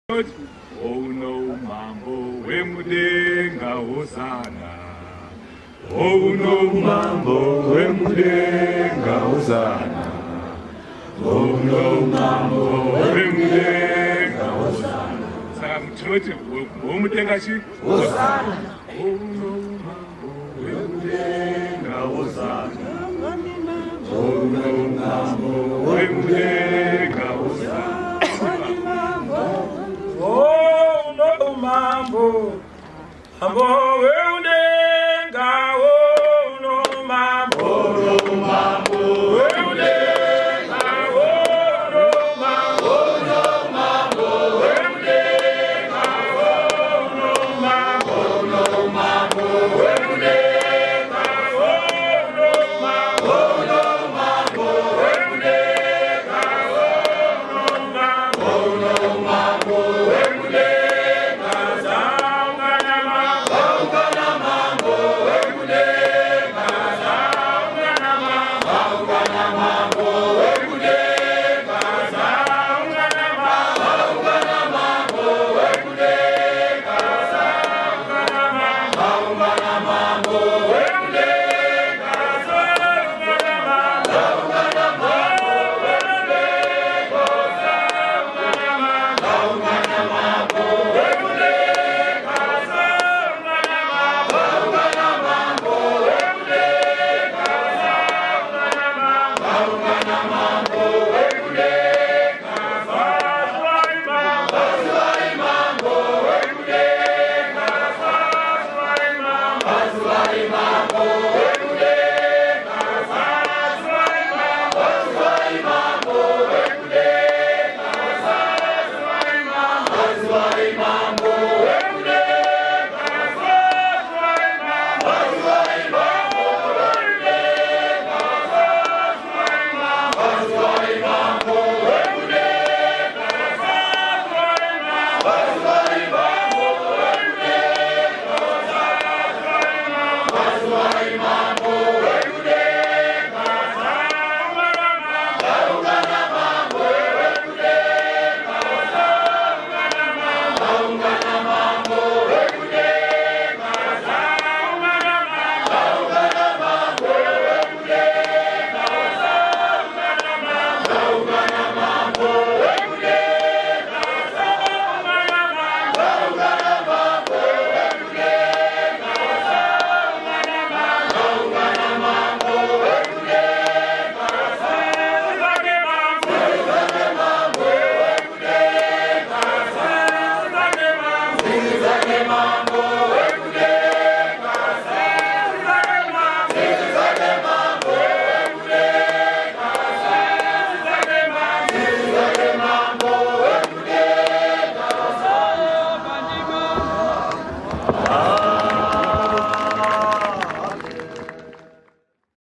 Oh no mambo wemudenga hosana. Oh no mambo wemudenga hosana. Oh no mambo wemudenga hosana. Saka mutoti wemudenga chi hosana. Oh no mambo wemudenga hosana. Oh no mambo wemudenga hosana. Oh no mambo, mambo